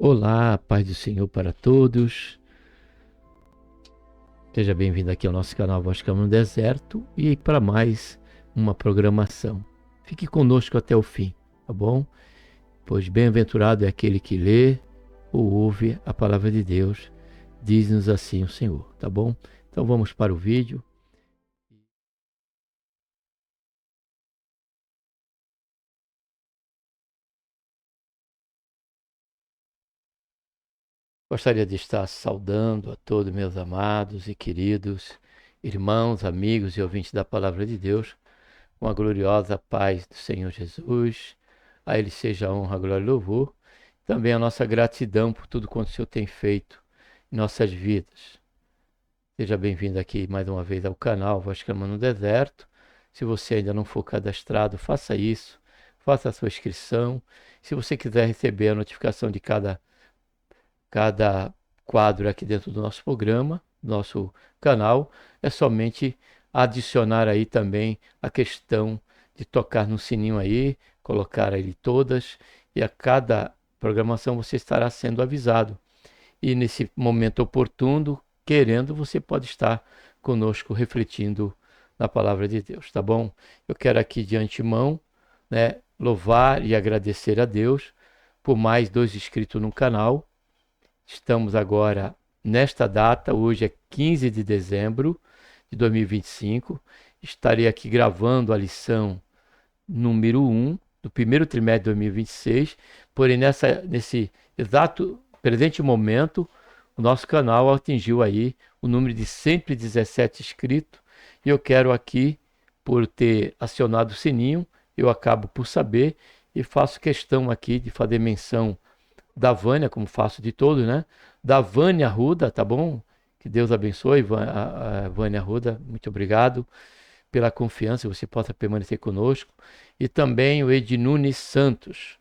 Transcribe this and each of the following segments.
Olá, paz do Senhor para todos. Seja bem-vindo aqui ao nosso canal Voz Caminho no Deserto e para mais uma programação. Fique conosco até o fim, tá bom? Pois bem-aventurado é aquele que lê ou ouve a palavra de Deus, diz-nos assim o Senhor, tá bom? Então vamos para o vídeo. Gostaria de estar saudando a todos meus amados e queridos irmãos, amigos e ouvintes da palavra de Deus, com a gloriosa paz do Senhor Jesus. A Ele seja a honra, a glória e louvor. Também a nossa gratidão por tudo quanto o Senhor tem feito em nossas vidas. Seja bem-vindo aqui mais uma vez ao canal Voz Clamando no Deserto. Se você ainda não for cadastrado, faça isso. Faça a sua inscrição. Se você quiser receber a notificação de cada quadro aqui dentro do nosso programa, do nosso canal, é somente adicionar aí também a questão de tocar no sininho aí, colocar aí todas, e a cada programação você estará sendo avisado. E nesse momento oportuno, querendo, você pode estar conosco refletindo na palavra de Deus, tá bom? Eu quero aqui de antemão, né, louvar e agradecer a Deus por mais 2 inscritos no canal. Estamos agora nesta data, hoje é 15 de dezembro de 2025. Estarei aqui gravando a lição número 1 do primeiro trimestre de 2026. Porém, nesse exato presente momento, o nosso canal atingiu aí o número de 117 inscritos. E eu quero aqui, por ter acionado o sininho, eu acabo por saber e faço questão aqui de fazer menção da Vânia, como faço de todos, né? Da Vânia Arruda, tá bom? Que Deus abençoe, a Vânia Arruda, muito obrigado pela confiança, você possa permanecer conosco. E também o Ed Nunes Santos,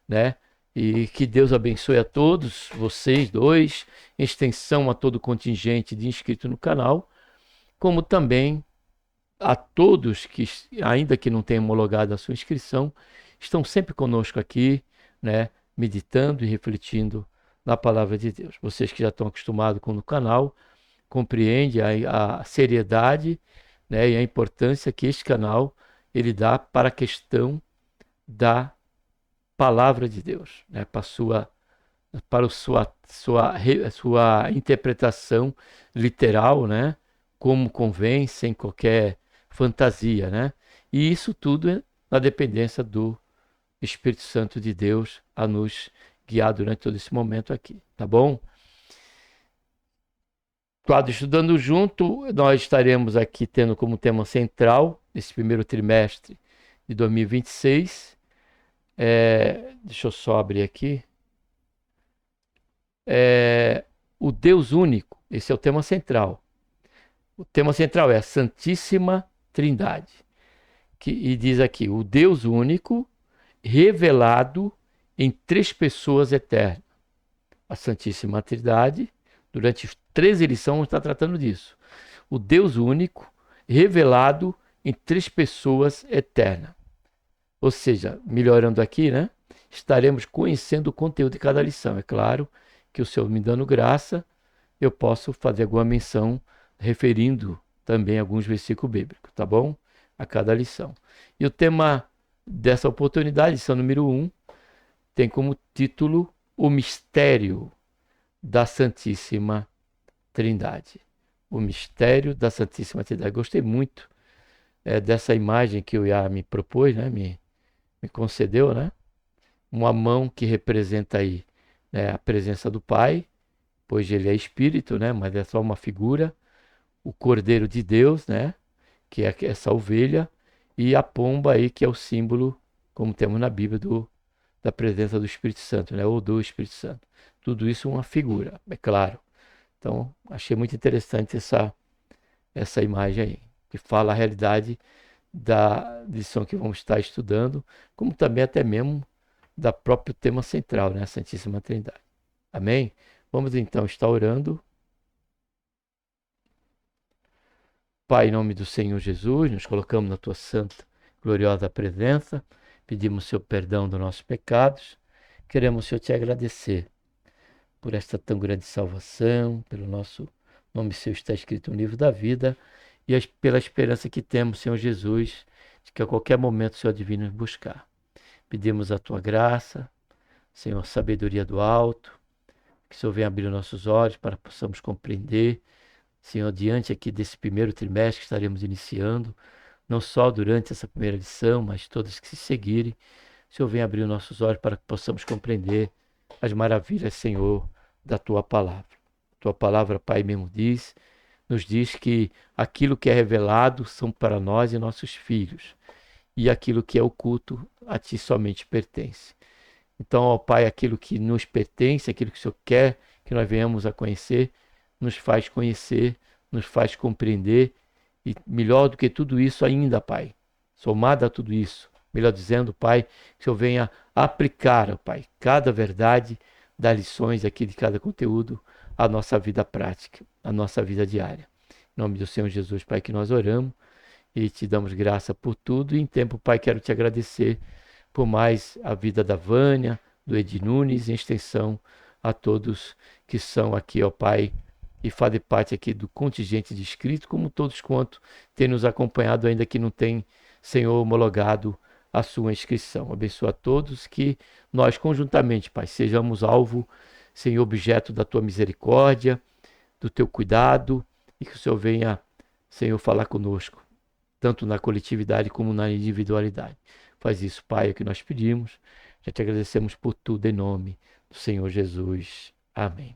né? E que Deus abençoe a todos, vocês dois, em extensão a todo o contingente de inscritos no canal, como também a todos que, ainda que não tenham homologado a sua inscrição, estão sempre conosco aqui, né? Meditando e refletindo na palavra de Deus. Vocês que já estão acostumados com o canal, compreendem a seriedade, né, e a importância que este canal ele dá para a questão da palavra de Deus, né, para sua interpretação literal, né, como convém, sem qualquer fantasia, né? E isso tudo é na dependência do Espírito Santo de Deus a nos guiar durante todo esse momento aqui, tá bom? Quadro Estudando Junto, nós estaremos aqui tendo como tema central, nesse primeiro trimestre de 2026, deixa eu só abrir aqui, é, o Deus único, esse é o tema central. O tema central é a Santíssima Trindade, e diz aqui, o Deus único revelado em 3 pessoas eternas. A Santíssima Trindade, durante 13 lições, está tratando disso. O Deus único, revelado em 3 pessoas eternas. Ou seja, melhorando aqui, né? Estaremos conhecendo o conteúdo de cada lição. É claro que o Senhor me dando graça, eu posso fazer alguma menção referindo também alguns versículos bíblicos, tá bom? A cada lição. E o tema dessa oportunidade, lição número 1, tem como título O Mistério da Santíssima Trindade. O mistério da Santíssima Trindade. Gostei muito dessa imagem que o Iá me propôs, né? Me concedeu, né? Uma mão que representa aí, né, a presença do Pai, pois ele é Espírito, né? Mas é só uma figura. O Cordeiro de Deus, né? Que é essa ovelha, e a pomba aí, que é o símbolo, como temos na Bíblia, da presença do Espírito Santo, né? Ou do Espírito Santo. Tudo isso uma figura, é claro. Então, achei muito interessante essa imagem aí, que fala a realidade da lição que vamos estar estudando, como também até mesmo da próprio tema central, né? A Santíssima Trindade. Amém? Vamos então estar orando. Pai, em nome do Senhor Jesus, nos colocamos na tua santa, gloriosa presença, pedimos seu perdão dos nossos pecados, queremos, Senhor, te agradecer por esta tão grande salvação, pelo nosso nome seu está escrito no livro da vida, e pela esperança que temos, Senhor Jesus, de que a qualquer momento o Senhor há de vir nos buscar. Pedimos a tua graça, Senhor, sabedoria do alto, que o Senhor venha abrir nossos olhos para que possamos compreender, Senhor, diante aqui desse primeiro trimestre que estaremos iniciando, não só durante essa primeira lição, mas todas que se seguirem, o Senhor venha abrir nossos olhos para que possamos compreender as maravilhas, Senhor, da tua palavra. Tua palavra, Pai, mesmo nos diz que aquilo que é revelado são para nós e nossos filhos, e aquilo que é oculto a ti somente pertence. Então, ó Pai, aquilo que nos pertence, aquilo que o Senhor quer que nós venhamos a conhecer, nos faz conhecer, nos faz compreender, e melhor do que tudo isso ainda, Pai, somado a tudo isso, melhor dizendo, Pai, que o Senhor venha aplicar, ó Pai, cada verdade das lições aqui de cada conteúdo à nossa vida prática, à nossa vida diária. Em nome do Senhor Jesus, Pai, que nós oramos e te damos graça por tudo. E em tempo, Pai, quero te agradecer por mais a vida da Vânia, do Edi Nunes, em extensão a todos que são aqui, ó Pai, e fazem parte aqui do contingente de inscritos, como todos quanto têm nos acompanhado, ainda que não tem, Senhor, homologado a sua inscrição. Abençoa a todos, que nós conjuntamente, Pai, sejamos alvo, Senhor, objeto da tua misericórdia, do teu cuidado, e que o Senhor venha, Senhor, falar conosco, tanto na coletividade como na individualidade. Faz isso, Pai, é o que nós pedimos. Já te agradecemos por tudo em nome do Senhor Jesus. Amém.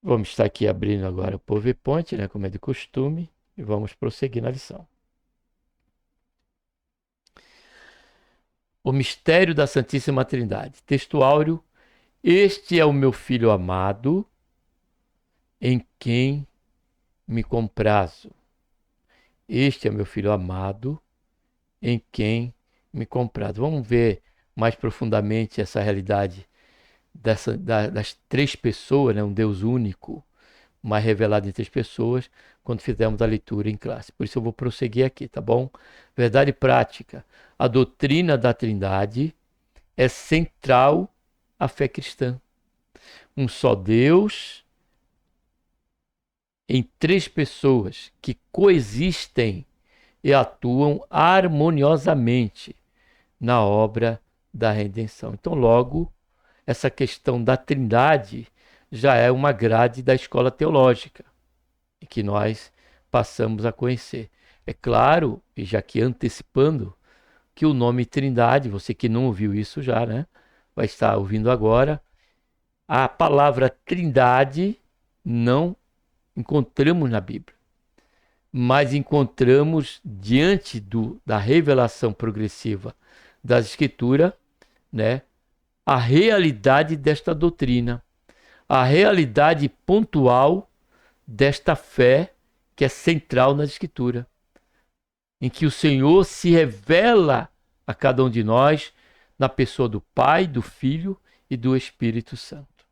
Vamos estar aqui abrindo agora o PowerPoint, né, como é de costume, e vamos prosseguir na lição. O mistério da Santíssima Trindade. Texto áureo. Este é o meu Filho amado, em quem me comprazo. Este é o meu Filho amado, em quem me comprazo. Vamos ver mais profundamente essa realidade das três pessoas, né? Um Deus único, mas revelado em três pessoas, quando fizermos a leitura em classe. Por isso eu vou prosseguir aqui, tá bom? Verdade prática. A doutrina da Trindade é central à fé cristã. Um só Deus em três pessoas que coexistem e atuam harmoniosamente na obra da redenção. Então, logo, essa questão da Trindade já é uma grade da escola teológica que nós passamos a conhecer. É claro, e já que antecipando, que o nome Trindade, você que não ouviu isso já, né, vai estar ouvindo agora, a palavra Trindade não encontramos na Bíblia, mas encontramos diante da revelação progressiva das Escrituras, né, a realidade desta doutrina, a realidade pontual desta fé que é central na Escritura, em que o Senhor se revela a cada um de nós na pessoa do Pai, do Filho e do Espírito Santo.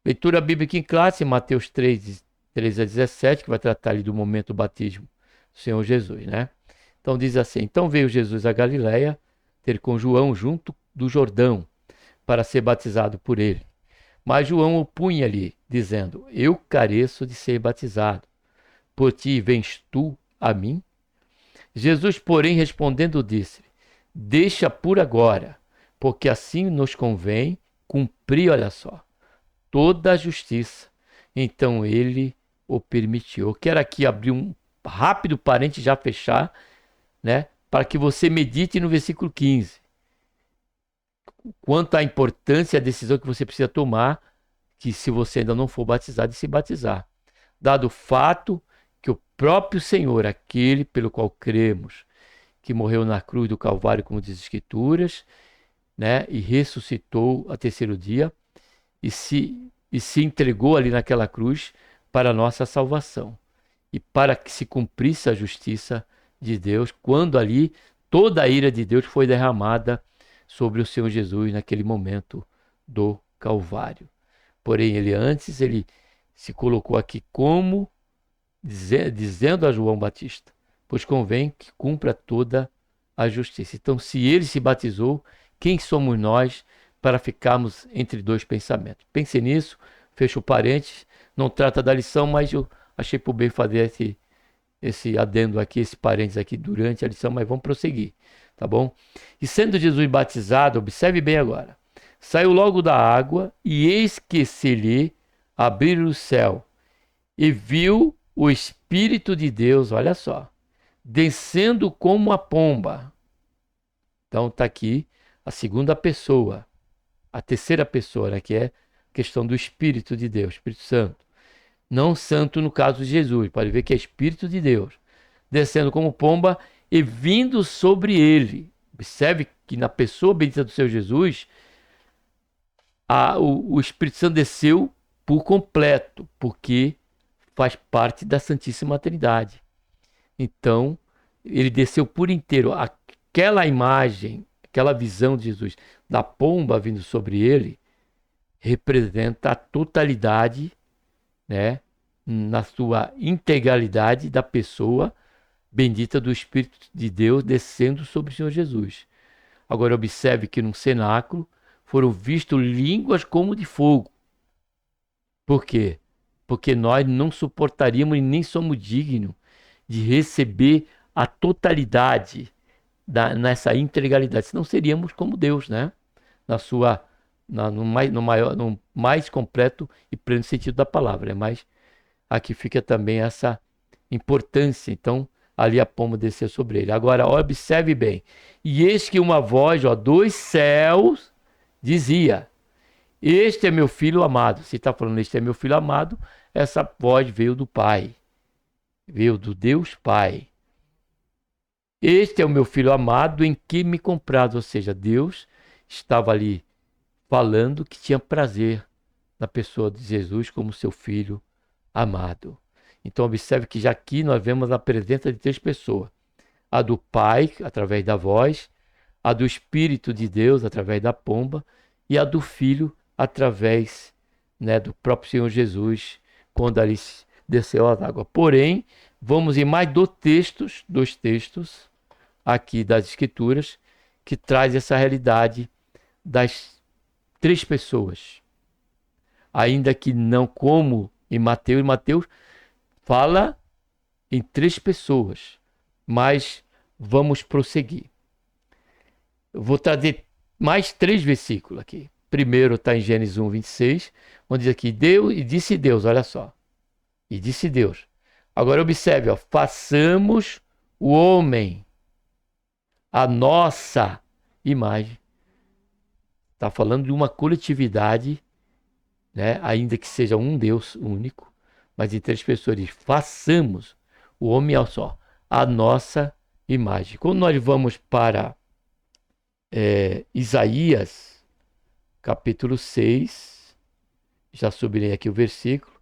Leitura bíblica em classe, Mateus 3, 13 a 17, que vai tratar ali do momento do batismo do Senhor Jesus, né? Então diz assim: então veio Jesus a Galiléia ter com João junto do Jordão, para ser batizado por ele. Mas João opunha-lhe, dizendo: eu careço de ser batizado, por ti vens tu a mim? Jesus, porém, respondendo, disse: deixa por agora, porque assim nos convém cumprir, olha só, toda a justiça. Então ele o permitiu. Eu quero aqui abrir um rápido parênteses, já fechar, né, para que você medite no versículo 15. Quanto à importância e à decisão que você precisa tomar, que se você ainda não for batizado, de se batizar. Dado o fato que o próprio Senhor, aquele pelo qual cremos, que morreu na cruz do Calvário, como diz as Escrituras, né, e ressuscitou ao terceiro dia, e se entregou ali naquela cruz para a nossa salvação. E para que se cumprisse a justiça de Deus, quando ali toda a ira de Deus foi derramada sobre o Senhor Jesus naquele momento do Calvário. Porém, ele se colocou aqui como dizendo a João Batista, pois convém que cumpra toda a justiça. Então, se ele se batizou, quem somos nós para ficarmos entre dois pensamentos? Pense nisso, fecho parênteses, não trata da lição, mas eu achei por bem fazer esse adendo aqui, esse parênteses aqui durante a lição, mas vamos prosseguir, tá bom? E sendo Jesus batizado, observe bem agora, saiu logo da água e eis que se lhe abriu o céu e viu o Espírito de Deus, olha só, descendo como a pomba. Então está aqui a segunda pessoa, a terceira pessoa, né, que é a questão do Espírito de Deus, Espírito Santo. Não santo no caso de Jesus, pode ver que é Espírito de Deus, descendo como pomba e vindo sobre ele. Observe que na pessoa bendita do Senhor Jesus, o Espírito Santo desceu por completo, porque faz parte da Santíssima Trindade. Então, ele desceu por inteiro. Aquela imagem, aquela visão de Jesus da pomba vindo sobre ele, representa a totalidade, né, na sua integralidade da pessoa bendita do Espírito de Deus descendo sobre o Senhor Jesus. Agora observe que num cenáculo foram vistas línguas como de fogo. Por quê? Porque nós não suportaríamos e nem somos dignos de receber a totalidade nessa integralidade. Senão seríamos como Deus, né? No mais completo e pleno sentido da palavra. Mas aqui fica também essa importância. Então, ali a pomba desceu sobre ele. Agora, observe bem. E eis que uma voz, dos céus dizia: este é meu filho amado. Se está falando este é meu filho amado, essa voz veio do Pai. Veio do Deus Pai. Este é o meu filho amado em que me comprazo. Ou seja, Deus estava ali falando que tinha prazer na pessoa de Jesus como seu filho amado. Então observe que já aqui nós vemos a presença de três pessoas. A do Pai, através da voz, a do Espírito de Deus, através da pomba, e a do Filho, através, né, do próprio Senhor Jesus, quando ali desceu as águas. Porém, vamos em mais dois textos aqui das Escrituras, que traz essa realidade das três pessoas. Ainda que não como em Mateus fala em três pessoas, mas vamos prosseguir. Eu vou trazer mais 3 versículos aqui. Primeiro está em Gênesis 1, 26, onde diz aqui, disse Deus, olha só. E disse Deus. Agora observe, façamos o homem a nossa imagem. Está falando de uma coletividade, né? Ainda que seja um Deus único, mas em 3 pessoas diz, façamos o homem ao só, a nossa imagem. Quando nós vamos para Isaías, capítulo 6, já subirei aqui o versículo,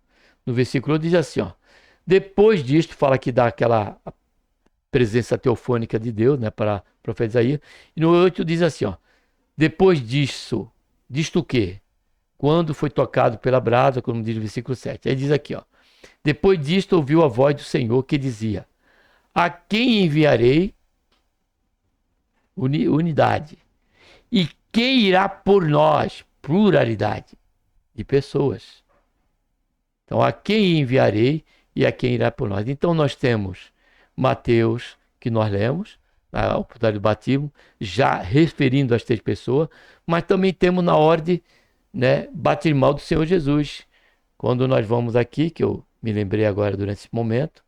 no versículo diz assim, depois disto, fala que dá aquela presença teofônica de Deus, né, para o profeta Isaías, e no 8 diz assim, depois disto o quê? Quando foi tocado pela brasa, como diz o versículo 7. Aí diz aqui, depois disto ouviu a voz do Senhor que dizia, a quem enviarei? Unidade. E quem irá por nós? Pluralidade de pessoas. Então, a quem enviarei e a quem irá por nós? Então, nós temos Mateus, que nós lemos, na oportunidade do batismo, já referindo às 3 pessoas, mas também temos na ordem, né, batismal do Senhor Jesus. Quando nós vamos aqui, que eu me lembrei agora durante esse momento,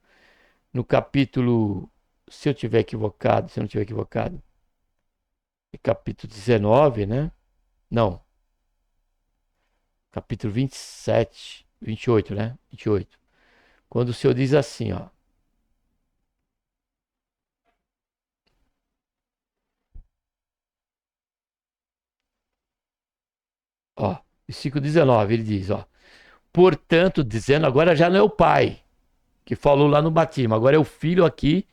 no capítulo, se eu não tiver equivocado, é capítulo 19, né? Não. Capítulo 27, 28, né? 28. Quando o Senhor diz assim, versículo 19, ele diz, portanto, dizendo, agora já não é o Pai que falou lá no batismo, agora é o Filho aqui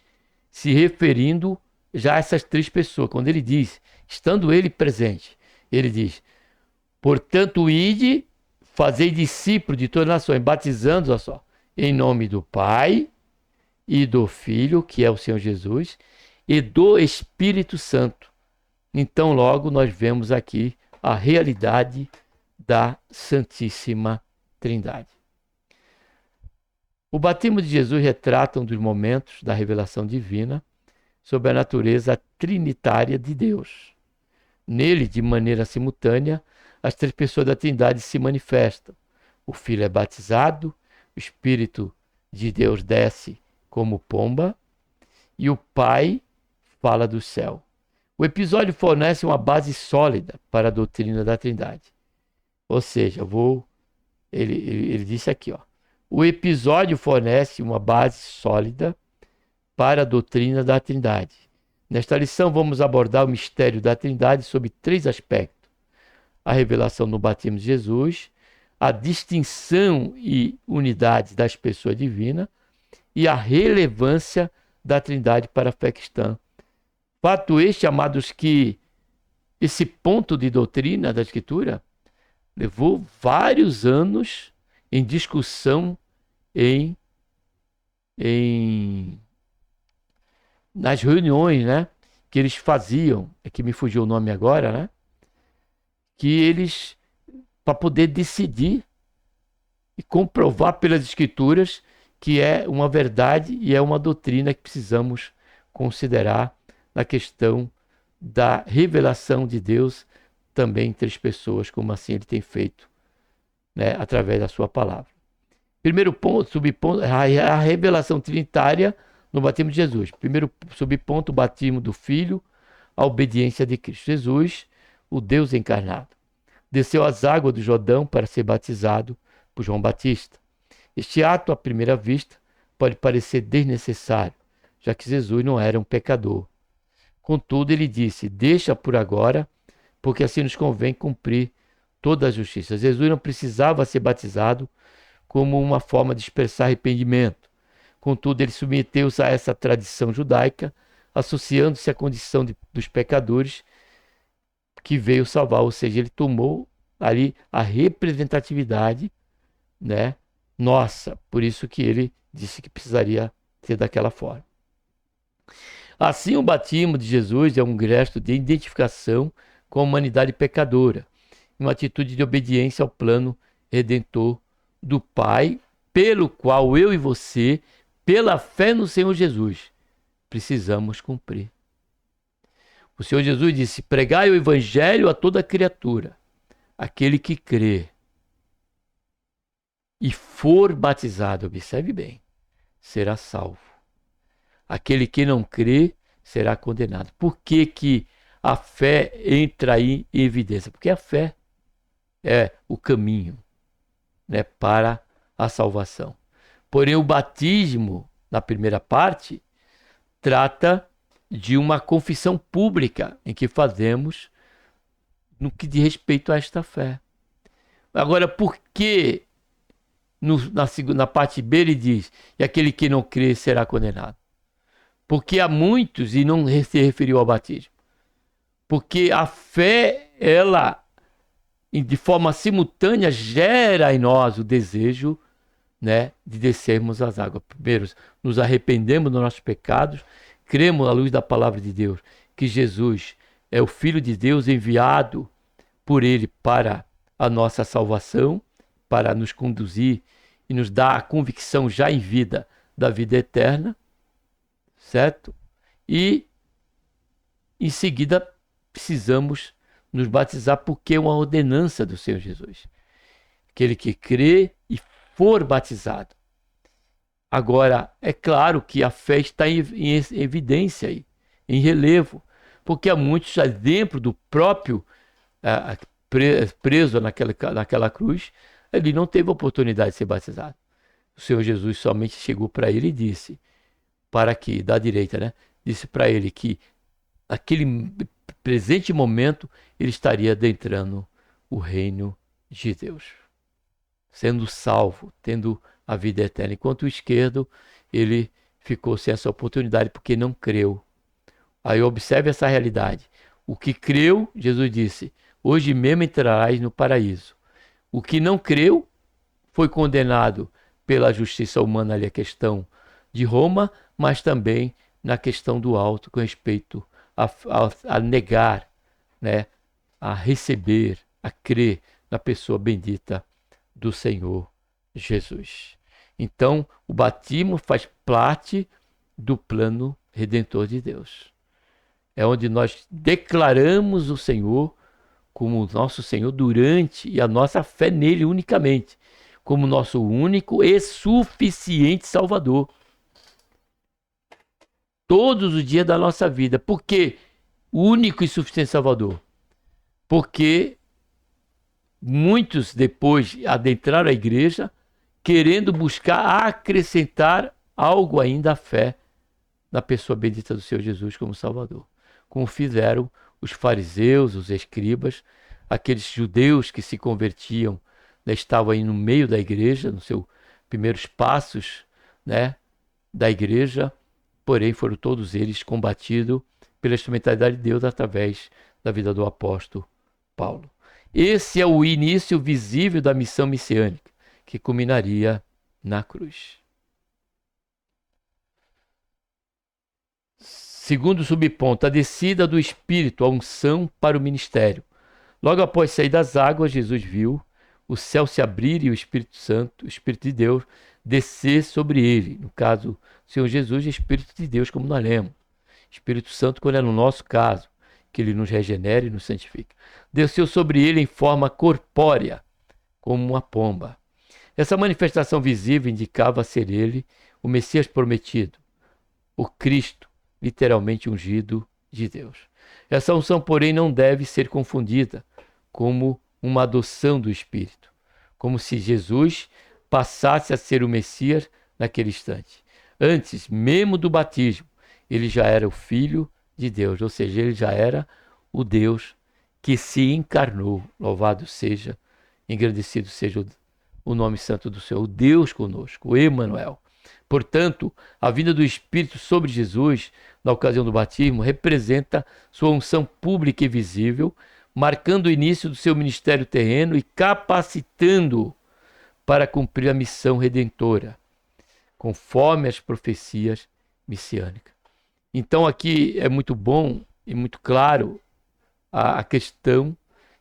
se referindo já a essas 3 pessoas. Quando ele diz, estando ele presente, ele diz, portanto, ide, fazei discípulos de todas as nações, batizando-os em nome do Pai, e do Filho, que é o Senhor Jesus, e do Espírito Santo. Então, logo, nós vemos aqui a realidade da Santíssima Trindade. O batismo de Jesus retrata um dos momentos da revelação divina sobre a natureza trinitária de Deus. Nele, de maneira simultânea, as três pessoas da Trindade se manifestam. O Filho é batizado, o Espírito de Deus desce como pomba e o Pai fala do céu. O episódio fornece uma base sólida para a doutrina da Trindade. Ou seja, ele disse aqui, ó, o episódio fornece uma base sólida para a doutrina da Trindade. Nesta lição vamos abordar o mistério da Trindade sob três aspectos: a revelação no batismo de Jesus, a distinção e unidade das pessoas divinas e a relevância da Trindade para a fé cristã. Fato este, amados, que esse ponto de doutrina da Escritura levou vários anos em discussão nas reuniões, né, que eles faziam, é que me fugiu o nome agora, né, que eles, para poder decidir e comprovar pelas Escrituras que é uma verdade e é uma doutrina que precisamos considerar na questão da revelação de Deus também entre as pessoas, como assim ele tem feito, né, através da sua palavra. Primeiro ponto, subponto, a revelação trinitária no batismo de Jesus. Primeiro subponto, o batismo do Filho, a obediência de Cristo. Jesus, o Deus encarnado, desceu às águas do Jordão para ser batizado por João Batista. Este ato, à primeira vista, pode parecer desnecessário, já que Jesus não era um pecador. Contudo, ele disse: deixa por agora, porque assim nos convém cumprir toda a justiça. Jesus não precisava ser batizado como uma forma de expressar arrependimento. Contudo, ele submeteu-se a essa tradição judaica, associando-se à condição dos pecadores que veio salvar. Ou seja, ele tomou ali a representatividade, né, nossa. Por isso que ele disse que precisaria ser daquela forma. Assim, o batismo de Jesus é um gesto de identificação com a humanidade pecadora, uma atitude de obediência ao plano redentor do Pai, pelo qual eu e você, pela fé no Senhor Jesus, precisamos cumprir. O Senhor Jesus disse: pregai o evangelho a toda criatura. Aquele que crê e for batizado, observe bem, será salvo. Aquele que não crê será condenado. Por que que a fé entra aí em evidência? Porque a fé é o caminho, né, para a salvação. Porém, o batismo, na primeira parte, trata de uma confissão pública em que fazemos no que diz respeito a esta fé. Agora, por que na parte B ele diz: e aquele que não crê será condenado? Porque há muitos, e não se referiu ao batismo, porque a fé, ela, de forma simultânea, gera em nós o desejo, né, de descermos as águas. Primeiro, nos arrependemos dos nossos pecados, cremos à luz da palavra de Deus que Jesus é o Filho de Deus enviado por Ele para a nossa salvação, para nos conduzir e nos dar a convicção já em vida da vida eterna, certo? E em seguida precisamos nos batizar, porque é uma ordenança do Senhor Jesus. Aquele que crê e for batizado. Agora, é claro que a fé está em evidência aí, em relevo, porque há muitos já dentro do próprio preso naquela cruz, ele não teve oportunidade de ser batizado. O Senhor Jesus somente chegou para ele e disse, para que, da direita, né? Disse para ele que naquele presente momento ele estaria adentrando o reino de Deus, sendo salvo, tendo a vida eterna. Enquanto o esquerdo, ele ficou sem essa oportunidade porque não creu. Aí observe essa realidade. O que creu, Jesus disse, hoje mesmo entrarás no paraíso. O que não creu foi condenado pela justiça humana, ali a questão de Roma, mas também na questão do alto com respeito a negar, né, a receber, a crer na pessoa bendita do Senhor Jesus. Então, o batismo faz parte do plano redentor de Deus. É onde nós declaramos o Senhor como nosso Senhor durante e a nossa fé nele unicamente, como nosso único e suficiente Salvador. Todos os dias da nossa vida. Por que único e suficiente Salvador? Porque muitos depois adentraram a igreja querendo buscar acrescentar algo ainda à fé na pessoa bendita do Senhor Jesus como Salvador. Como fizeram os fariseus, os escribas, aqueles judeus que se convertiam, né, estavam aí no meio da igreja, nos seus primeiros passos, né, da igreja, porém foram todos eles combatidos pela instrumentalidade de Deus através da vida do apóstolo Paulo. Esse é o início visível da missão messiânica, que culminaria na cruz. Segundo subponto, a descida do Espírito, a unção para o ministério. Logo após sair das águas, Jesus viu o céu se abrir e o Espírito Santo, o Espírito de Deus, descer sobre ele. No caso, o Senhor Jesus é Espírito de Deus, como nós lemos. Espírito Santo, quando é no nosso caso, que ele nos regenera e nos santifica. Desceu sobre ele em forma corpórea, como uma pomba. Essa manifestação visível indicava ser ele o Messias prometido, o Cristo, literalmente ungido de Deus. Essa unção, porém, não deve ser confundida como uma adoção do Espírito, como se Jesus passasse a ser o Messias naquele instante. Antes, mesmo do batismo, ele já era o Filho de Deus, ou seja, ele já era o Deus que se encarnou. Louvado seja, engrandecido seja o nome santo do Senhor, o Deus conosco, o Emanuel. Portanto, a vinda do Espírito sobre Jesus, na ocasião do batismo, representa sua unção pública e visível, marcando o início do seu ministério terreno e capacitando-o para cumprir a missão redentora, conforme as profecias messiânicas. Então aqui é muito bom e muito claro a questão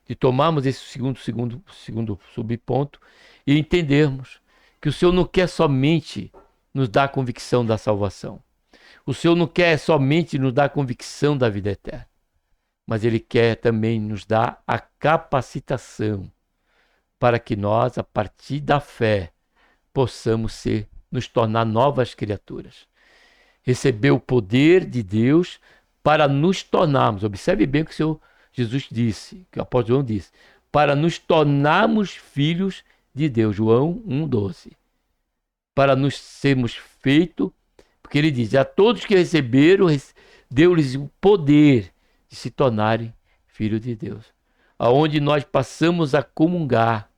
de tomarmos esse segundo subponto e entendermos que o Senhor não quer somente nos dar a convicção da salvação. O Senhor não quer somente nos dar a convicção da vida eterna, mas Ele quer também nos dar a capacitação para que nós, a partir da fé, possamos nos tornar novas criaturas. Receber o poder de Deus para nos tornarmos, observe bem o que o Senhor Jesus disse, que o apóstolo João disse, para nos tornarmos filhos de Deus, João 1,12. Para nos sermos feitos, porque ele diz, a todos que receberam, deu-lhes o poder de se tornarem filhos de Deus. Aonde nós passamos a comungar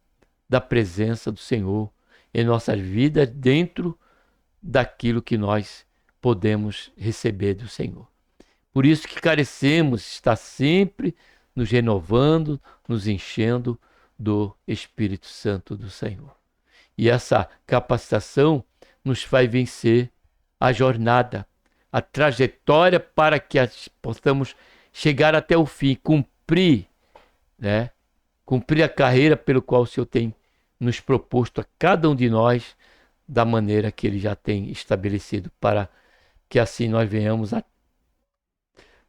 da presença do Senhor em nossas vidas, dentro daquilo que nós podemos receber do Senhor. Por isso que carecemos estar sempre nos renovando, nos enchendo do Espírito Santo do Senhor. E essa capacitação nos faz vencer a jornada, a trajetória para que possamos chegar até o fim, cumprir, né? Cumprir a carreira pelo qual o Senhor tem nos proposto a cada um de nós, da maneira que Ele já tem estabelecido, para que assim nós venhamos a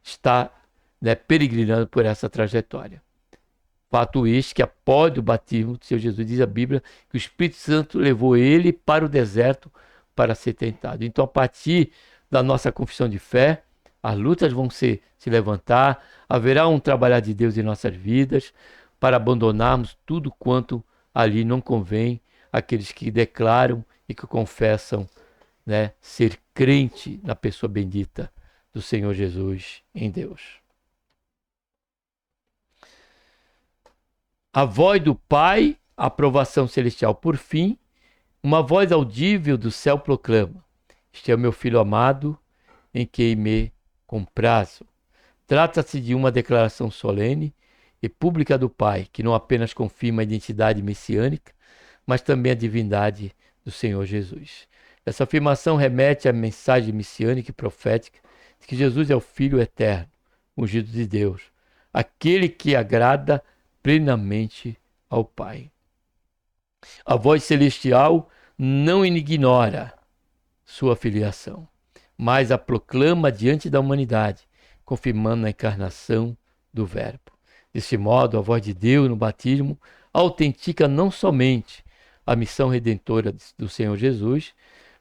estar, né, peregrinando por essa trajetória. Fato este que após o batismo do Senhor Jesus, diz a Bíblia, que o Espírito Santo levou ele para o deserto para ser tentado. Então, a partir da nossa confissão de fé, as lutas vão se levantar, haverá um trabalhar de Deus em nossas vidas, para abandonarmos tudo quanto ali não convém àqueles que declaram e que confessam, né, ser crente na pessoa bendita do Senhor Jesus em Deus. A voz do Pai, a aprovação celestial. Por fim, uma voz audível do céu proclama: este é o meu Filho amado, em quem me comprazo. Trata-se de uma declaração solene e pública do Pai, que não apenas confirma a identidade messiânica, mas também a divindade do Senhor Jesus. Essa afirmação remete à mensagem messiânica e profética de que Jesus é o Filho eterno, ungido de Deus, aquele que agrada plenamente ao Pai. A voz celestial não ignora sua filiação, mas a proclama diante da humanidade, confirmando a encarnação do Verbo. Desse modo, a voz de Deus no batismo autentica não somente a missão redentora do Senhor Jesus,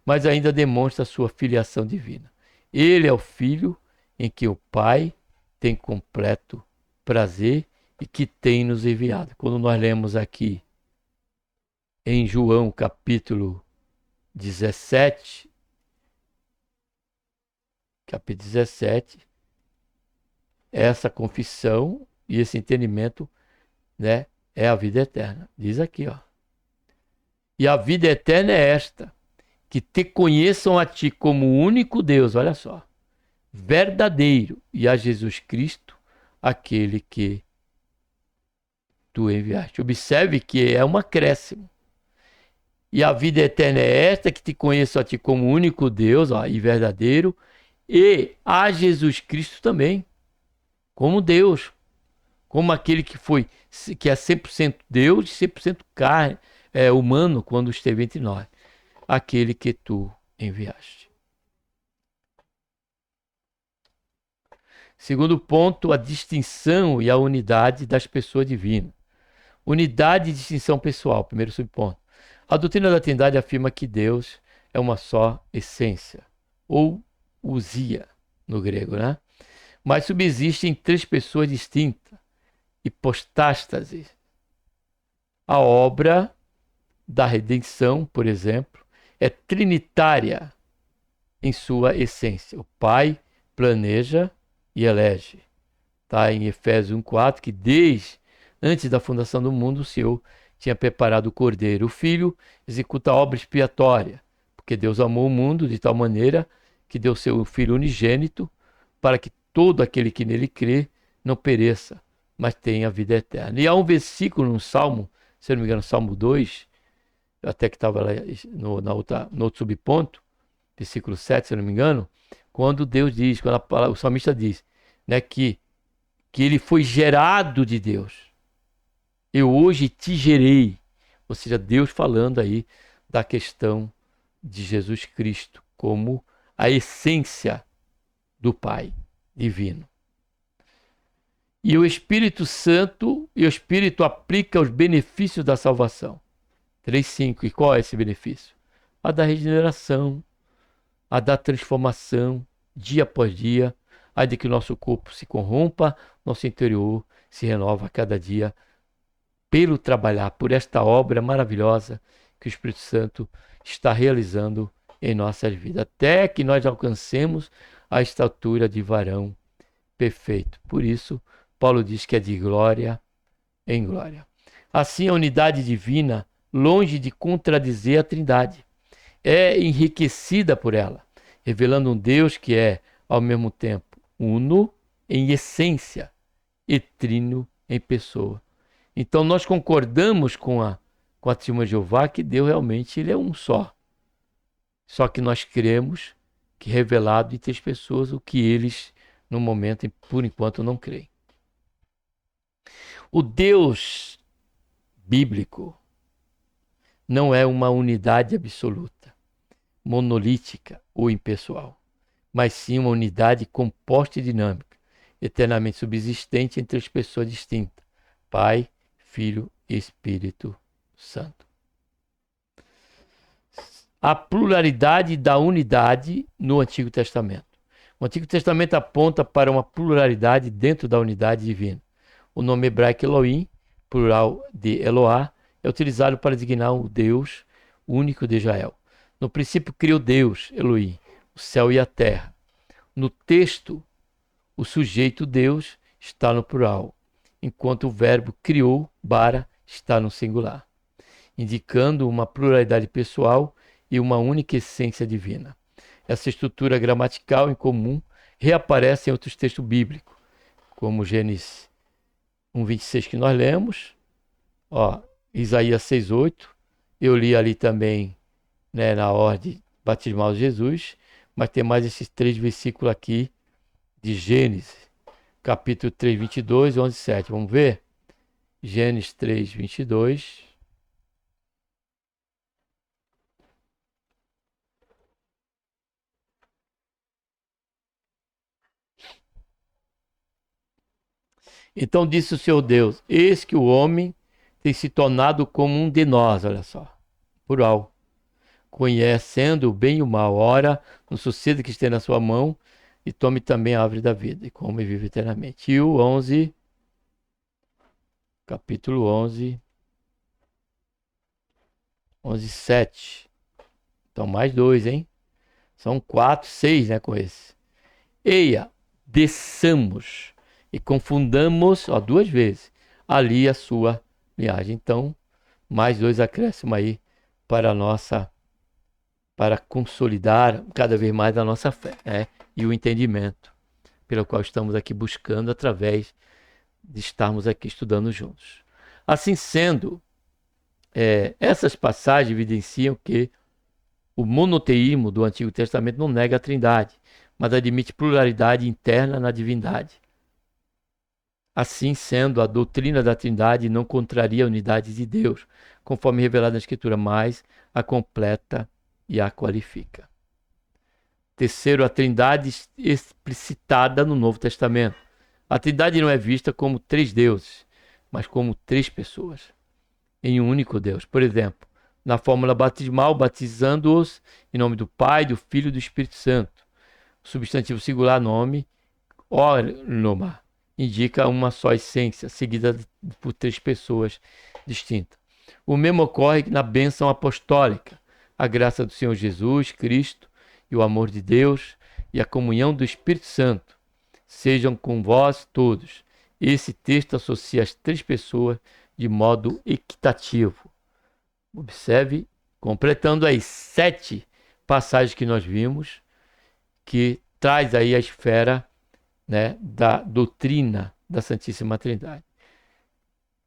mas ainda demonstra a sua filiação divina. Ele é o Filho em que o Pai tem completo prazer e que tem nos enviado. Quando nós lemos aqui em João capítulo 17, essa confissão e esse entendimento, né, é a vida eterna. Diz aqui, ó. E a vida eterna é esta, que te conheçam a ti como o único Deus, olha só, verdadeiro, e a Jesus Cristo, aquele que tu enviaste. Observe que é um acréscimo. E a vida eterna é esta, que te conheçam a ti como o único Deus, ó, e verdadeiro, e a Jesus Cristo também, como Deus, como aquele que é 100% Deus e 100% carne, humano quando esteve entre nós, aquele que tu enviaste. Segundo ponto, a distinção e a unidade das pessoas divinas. Unidade e distinção pessoal, primeiro subponto. A doutrina da Trindade afirma que Deus é uma só essência, ou ousia no grego, né? Mas subsistem três pessoas distintas, hipostástases. A obra da redenção, por exemplo, é trinitária em sua essência. O Pai planeja e elege. Está em Efésios 1,4, que desde antes da fundação do mundo o Senhor tinha preparado o Cordeiro. O Filho executa a obra expiatória, porque Deus amou o mundo de tal maneira que deu seu Filho unigênito para que todo aquele que nele crê não pereça, mas tenha a vida eterna. E há um versículo no Salmo, se não me engano, Salmo 2, até que estava lá no outro subponto, versículo 7, se não me engano, quando Deus diz, quando o salmista diz, né, que ele foi gerado de Deus. Eu hoje te gerei. Ou seja, Deus falando aí da questão de Jesus Cristo como a essência do Pai divino. E o Espírito Santo e o Espírito aplica os benefícios da salvação. 3,5. E qual é esse benefício? A da regeneração, a da transformação, dia após dia, a de que o nosso corpo se corrompa, nosso interior se renova a cada dia pelo trabalhar, por esta obra maravilhosa que o Espírito Santo está realizando em nossas vidas, até que nós alcancemos a estatura de varão perfeito. Por isso, Paulo diz que é de glória em glória. Assim, a unidade divina, longe de contradizer a Trindade, é enriquecida por ela, revelando um Deus que é, ao mesmo tempo, uno em essência e trino em pessoa. Então, nós concordamos com a Testemunha de Jeová que Deus realmente ele é um só. Só que nós cremos que revelado em três pessoas o que eles, no momento, por enquanto, não creem. O Deus bíblico não é uma unidade absoluta, monolítica ou impessoal, mas sim uma unidade composta e dinâmica, eternamente subsistente entre as pessoas distintas, Pai, Filho e Espírito Santo. A pluralidade da unidade no Antigo Testamento. O Antigo Testamento aponta para uma pluralidade dentro da unidade divina. O nome hebraico Elohim, plural de Eloá, é utilizado para designar o Deus único de Israel. No princípio criou Deus, Elohim, o céu e a terra. No texto, o sujeito Deus está no plural, enquanto o verbo criou, bara, está no singular, indicando uma pluralidade pessoal e uma única essência divina. Essa estrutura gramatical em comum reaparece em outros textos bíblicos, como Gênesis 1,26 que nós lemos, Isaías 6,8, eu li ali também, né, na ordem batismal de Jesus, mas tem mais esses 3 versículos aqui de Gênesis, capítulo 3, 22, 11, 7. Vamos ver? Gênesis 3, 22. Então disse o Senhor Deus: eis que o homem tem se tornado como um de nós, olha só, plural, conhecendo o bem e o mal. Ora, não suceda que esteja na sua mão, e tome também a árvore da vida, e come e vive eternamente. E o 11, capítulo 11, 11, 7. Então mais 2, hein? São 4, 6, né, com esse. Eia, desçamos e confundamos, ó, 2 vezes, ali a sua linhagem. Então, mais 2 acréscimos aí para a nossa, para consolidar cada vez mais a nossa fé, né? E o entendimento pelo qual estamos aqui buscando através de estarmos aqui estudando juntos. Assim sendo, essas passagens evidenciam que o monoteísmo do Antigo Testamento não nega a Trindade, mas admite pluralidade interna na divindade. Assim sendo, a doutrina da Trindade não contraria a unidade de Deus, conforme revelado na Escritura, mas a completa e a qualifica. Terceiro, a Trindade explicitada no Novo Testamento. A Trindade não é vista como 3 deuses, mas como 3 pessoas em um único Deus. Por exemplo, na fórmula batismal, batizando-os em nome do Pai, do Filho e do Espírito Santo. O substantivo singular nome, ornoma, indica uma só essência, seguida por 3 pessoas distintas. O mesmo ocorre na bênção apostólica. A graça do Senhor Jesus Cristo e o amor de Deus e a comunhão do Espírito Santo sejam com vós todos. Esse texto associa as 3 pessoas de modo equitativo. Observe, completando as 7 passagens que nós vimos, que traz aí a esfera, né, da doutrina da Santíssima Trindade.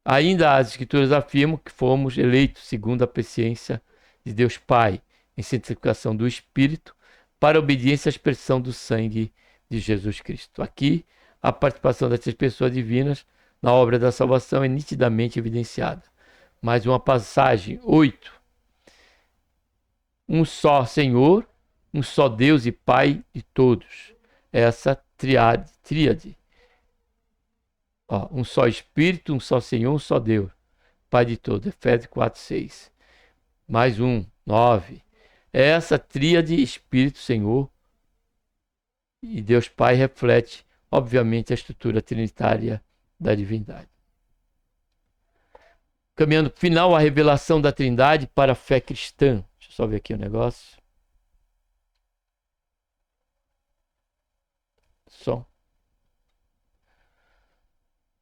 Ainda as Escrituras afirmam que fomos eleitos segundo a presciência de Deus Pai, em santificação do Espírito, para a obediência à expressão do sangue de Jesus Cristo. Aqui, a participação dessas pessoas divinas na obra da salvação é nitidamente evidenciada. Mais uma passagem, 8. Um só Senhor, um só Deus e Pai de todos. Essa tríade. Ó, um só Espírito, um só Senhor, um só Deus, Pai de todos. Efésios 4, 6. Mais um, 9. Essa tríade, Espírito, Senhor e Deus Pai, reflete, obviamente, a estrutura trinitária da divindade. Caminhando final, a revelação da Trindade para a fé cristã. Deixa eu só ver aqui o negócio. Som.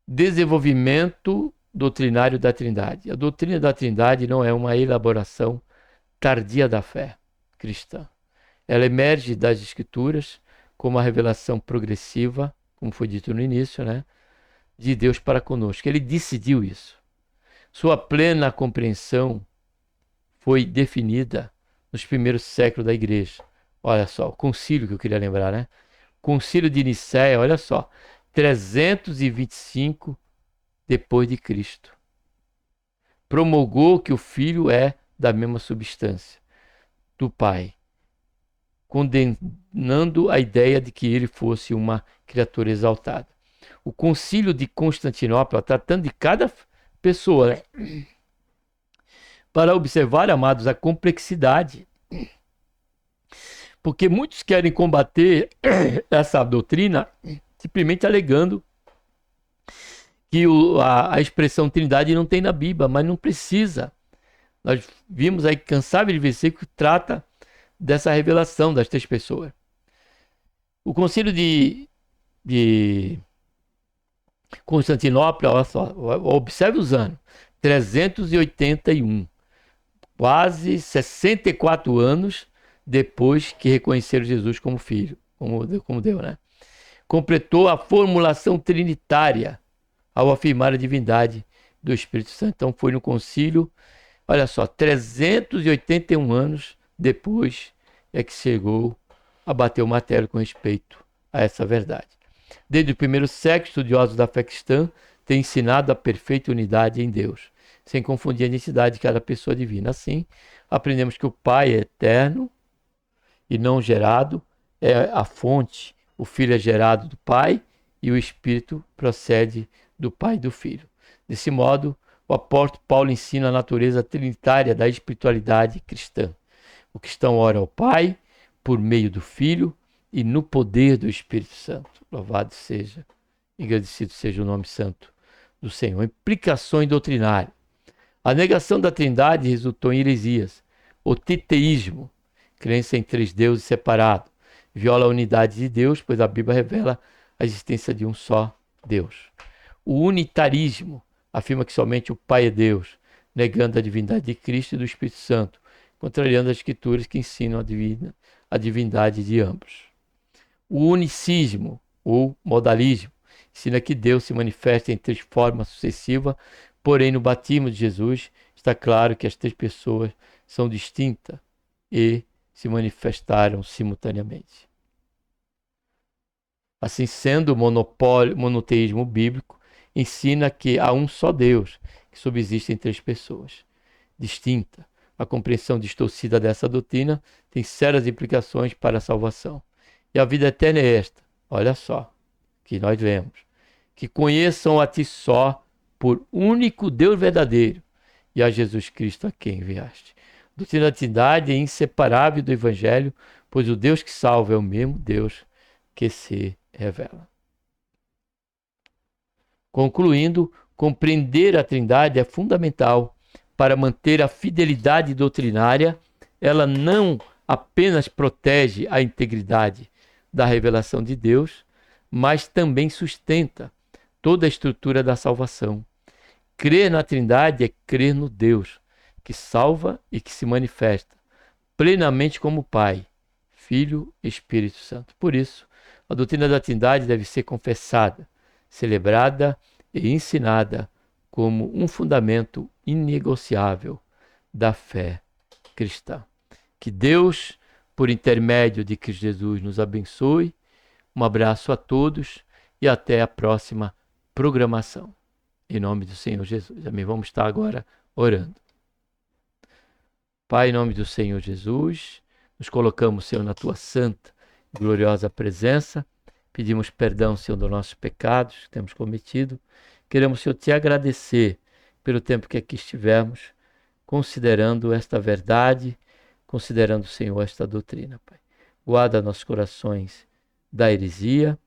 Desenvolvimento doutrinário da Trindade. A doutrina da Trindade não é uma elaboração tardia da fé cristã. Ela emerge das Escrituras como a revelação progressiva, como foi dito no início, né, de Deus para conosco. Ele decidiu isso. Sua plena compreensão foi definida nos primeiros séculos da igreja. Olha só, o concílio que eu queria lembrar, né? Concílio de Nicéia, olha só, 325 depois de Cristo. Promulgou que o Filho é da mesma substância do Pai, condenando a ideia de que ele fosse uma criatura exaltada. O Concílio de Constantinopla, tratando de cada pessoa, né, para observar, amados, a complexidade. Porque muitos querem combater essa doutrina simplesmente alegando que a expressão Trindade não tem na Bíblia, mas não precisa. Nós vimos aí cansáveis versículos que trata dessa revelação das 3 pessoas. O Concílio de Constantinopla, olha só, observe os anos, 381, quase 64 anos depois que reconheceram Jesus como filho, como Deus, né? Completou a formulação trinitária ao afirmar a divindade do Espírito Santo. Então foi no concílio, olha só, 381 anos depois é que chegou a bater o martelo com respeito a essa verdade. Desde o primeiro século, estudiosos da fé cristã têm ensinado a perfeita unidade em Deus, sem confundir a identidade de cada pessoa divina. Assim, aprendemos que o Pai é eterno e não gerado, é a fonte, o Filho é gerado do Pai e o Espírito procede do Pai e do Filho. Desse modo, o apóstolo Paulo ensina a natureza trinitária da espiritualidade cristã. O cristão ora ao Pai por meio do Filho e no poder do Espírito Santo. Louvado seja, engrandecido seja o nome santo do Senhor. Implicações doutrinárias. A negação da Trindade resultou em heresias. O titeísmo, crença em três deuses separados, viola a unidade de Deus, pois a Bíblia revela a existência de um só Deus. O unitarismo afirma que somente o Pai é Deus, negando a divindade de Cristo e do Espírito Santo, contrariando as escrituras que ensinam a divindade de ambos. O unicismo, ou modalismo, ensina que Deus se manifesta em três formas sucessivas, porém no batismo de Jesus está claro que as três pessoas são distintas e se manifestaram simultaneamente. Assim sendo, o monoteísmo bíblico ensina que há um só Deus, que subsiste em três pessoas distintas. A compreensão distorcida dessa doutrina tem sérias implicações para a salvação. E a vida eterna é esta, olha só, que nós vemos, que conheçam a ti só, por único Deus verdadeiro, e a Jesus Cristo a quem enviaste. A doutrina da Trindade é inseparável do Evangelho, pois o Deus que salva é o mesmo Deus que se revela. Concluindo, compreender a Trindade é fundamental para manter a fidelidade doutrinária. Ela não apenas protege a integridade da revelação de Deus, mas também sustenta toda a estrutura da salvação. Crer na Trindade é crer no Deus que salva e que se manifesta plenamente como Pai, Filho e Espírito Santo. Por isso, a doutrina da Trindade deve ser confessada, celebrada e ensinada como um fundamento inegociável da fé cristã. Que Deus, por intermédio de Cristo Jesus, nos abençoe. Um abraço a todos e até a próxima programação. Em nome do Senhor Jesus. Amém. Vamos estar agora orando. Pai, em nome do Senhor Jesus, nos colocamos, Senhor, na tua santa e gloriosa presença. Pedimos perdão, Senhor, dos nossos pecados que temos cometido. Queremos, Senhor, te agradecer pelo tempo que aqui estivemos, considerando esta verdade, considerando, Senhor, esta doutrina, Pai. Guarda nossos corações da heresia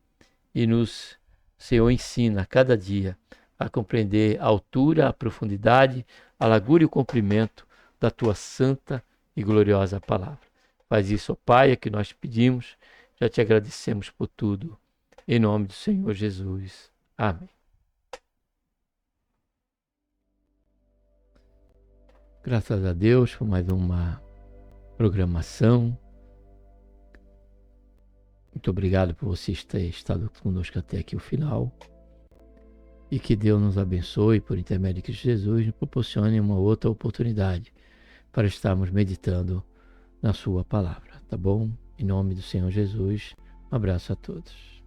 e nos, Senhor, ensina a cada dia a compreender a altura, a profundidade, a largura e o comprimento da tua santa e gloriosa palavra. Faz isso, ó Pai, é que nós pedimos, já te agradecemos por tudo. Em nome do Senhor Jesus. Amém. Graças a Deus por mais uma programação. Muito obrigado por você ter estado conosco até aqui o final. E que Deus nos abençoe, por intermédio de Cristo Jesus, nos proporcione uma outra oportunidade para estarmos meditando na sua palavra, tá bom? Em nome do Senhor Jesus, um abraço a todos.